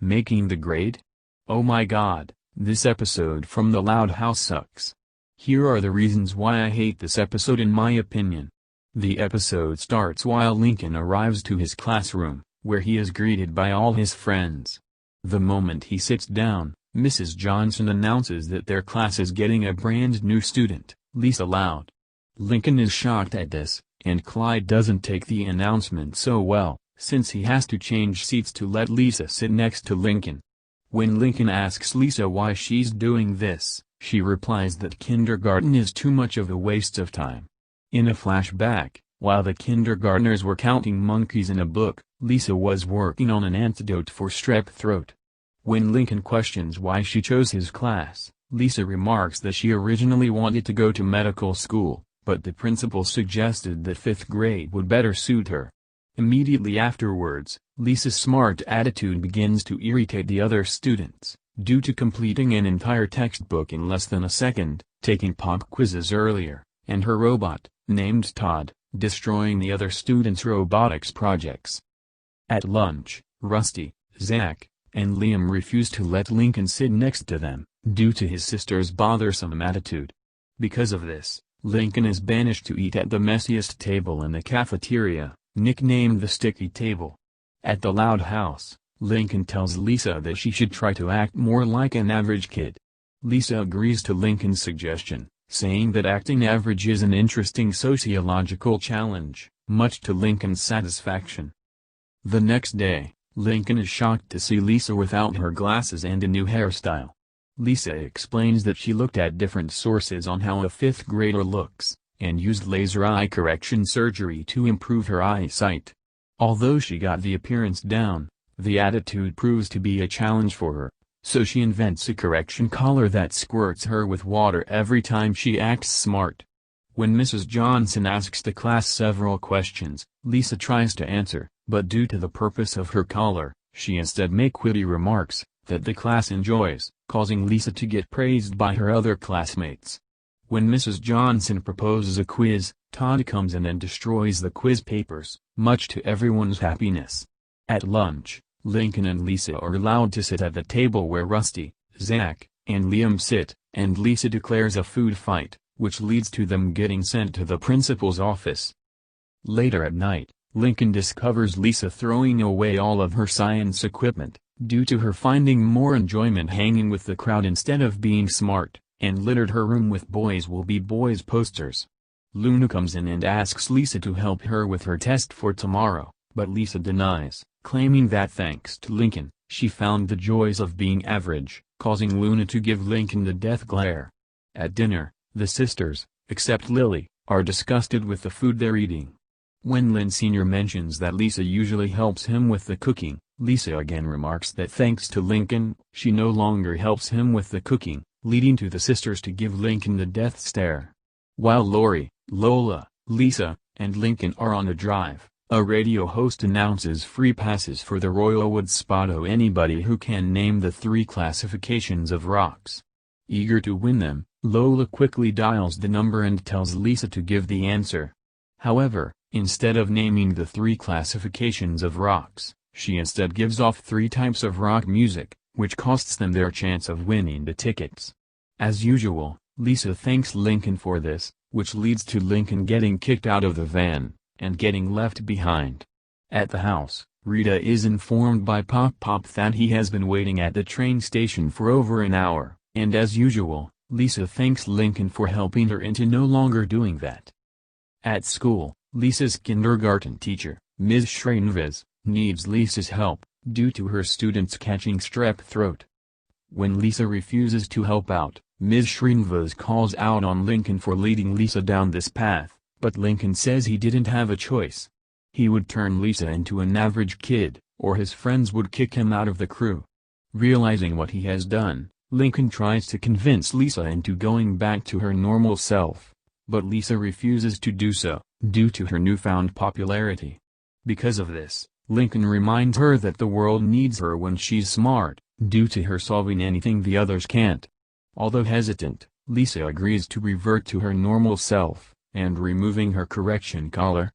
Making the grade? Oh my god, this episode from the Loud House sucks. Here are the reasons why I hate this episode in my opinion. The episode starts while Lincoln arrives to his classroom, where he is greeted by all his friends. The moment he sits down, Mrs. Johnson announces that their class is getting a brand new student, Lisa Loud. Lincoln is shocked at this, and Clyde doesn't take the announcement so well, since he has to change seats to let Lisa sit next to Lincoln. When Lincoln asks Lisa why she's doing this, she replies that kindergarten is too much of a waste of time. In a flashback, while the kindergartners were counting monkeys in a book, Lisa was working on an antidote for strep throat. When Lincoln questions why she chose his class, Lisa remarks that she originally wanted to go to medical school, but the principal suggested that 5th grade would better suit her. Immediately afterwards, Lisa's smart attitude begins to irritate the other students, due to completing an entire textbook in less than a second, taking pop quizzes earlier, and her robot, named Todd, destroying the other students' robotics projects. At lunch, Rusty, Zach, and Liam refuse to let Lincoln sit next to them, due to his sister's bothersome attitude. Because of this, Lincoln is banished to eat at the messiest table in the cafeteria, nicknamed the Sticky Table. At the Loud House, Lincoln tells Lisa that she should try to act more like an average kid. Lisa agrees to Lincoln's suggestion, saying that acting average is an interesting sociological challenge, much to Lincoln's satisfaction. The next day, Lincoln is shocked to see Lisa without her glasses and a new hairstyle. Lisa explains that she looked at different sources on how a 5th grader looks, and used laser eye correction surgery to improve her eyesight. Although she got the appearance down, the attitude proves to be a challenge for her, so she invents a correction collar that squirts her with water every time she acts smart. When Mrs. Johnson asks the class several questions, Lisa tries to answer, but due to the purpose of her collar, she instead makes witty remarks that the class enjoys, causing Lisa to get praised by her other classmates. When Mrs. Johnson proposes a quiz, Todd comes in and destroys the quiz papers, much to everyone's happiness. At lunch, Lincoln and Lisa are allowed to sit at the table where Rusty, Zach, and Liam sit, and Lisa declares a food fight, which leads to them getting sent to the principal's office. Later at night, Lincoln discovers Lisa throwing away all of her science equipment, due to her finding more enjoyment hanging with the crowd instead of being smart, and littered her room with "Boys Will Be Boys" posters. Luna comes in and asks Lisa to help her with her test for tomorrow, but Lisa denies, claiming that thanks to Lincoln, she found the joys of being average, causing Luna to give Lincoln the death glare. At dinner, the sisters, except Lily, are disgusted with the food they're eating. When Lynn Sr. mentions that Lisa usually helps him with the cooking, Lisa again remarks that thanks to Lincoln, she no longer helps him with the cooking, leading to the sisters to give Lincoln the death stare. While Lori, Lola, Lisa, and Lincoln are on a drive, a radio host announces free passes for the Royal Woods Spa to anybody who can name the 3 classifications of rocks. Eager to win them, Lola quickly dials the number and tells Lisa to give the answer. However, instead of naming the 3 classifications of rocks, she instead gives off 3 types of rock music, which costs them their chance of winning the tickets. As usual, Lisa thanks Lincoln for this, which leads to Lincoln getting kicked out of the van, and getting left behind. At the house, Rita is informed by Pop that he has been waiting at the train station for over an hour, and as usual, Lisa thanks Lincoln for helping her into no longer doing that. At school, Lisa's kindergarten teacher, Ms. Schreienvez, needs Lisa's help, due to her students catching strep throat. When Lisa refuses to help out, Ms. Schreienvez calls out on Lincoln for leading Lisa down this path, but Lincoln says he didn't have a choice. He would turn Lisa into an average kid, or his friends would kick him out of the crew. Realizing what he has done, Lincoln tries to convince Lisa into going back to her normal self, but Lisa refuses to do so, due to her newfound popularity. Because of this, Lincoln reminds her that the world needs her when she's smart, due to her solving anything the others can't. Although hesitant, Lisa agrees to revert to her normal self, and removing her correction collar.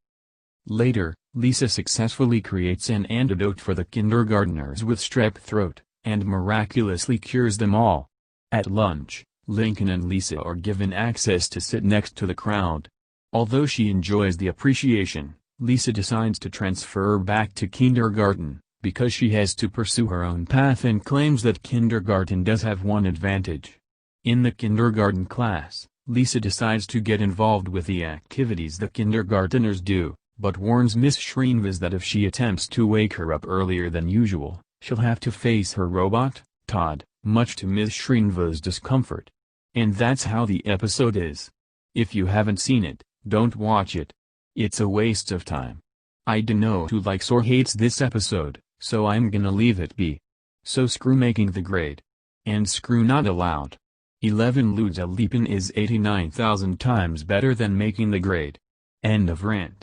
Later, Lisa successfully creates an antidote for the kindergartners with strep throat, and miraculously cures them all. At lunch, Lincoln and Lisa are given access to sit next to the crowd. Although she enjoys the appreciation, Lisa decides to transfer back to kindergarten, because she has to pursue her own path and claims that kindergarten does have one advantage. In the kindergarten class, Lisa decides to get involved with the activities the kindergarteners do, but warns Miss Srinivas that if she attempts to wake her up earlier than usual, she'll have to face her robot, Todd, much to Miss Srinivas' discomfort. And that's how the episode is. If you haven't seen it, don't watch it. It's a waste of time. I dunno who likes or hates this episode, so I'm gonna leave it be. So screw making the grade. And screw not allowed. 11 Ludes a Leapin is 89,000 times better than making the grade. End of rant.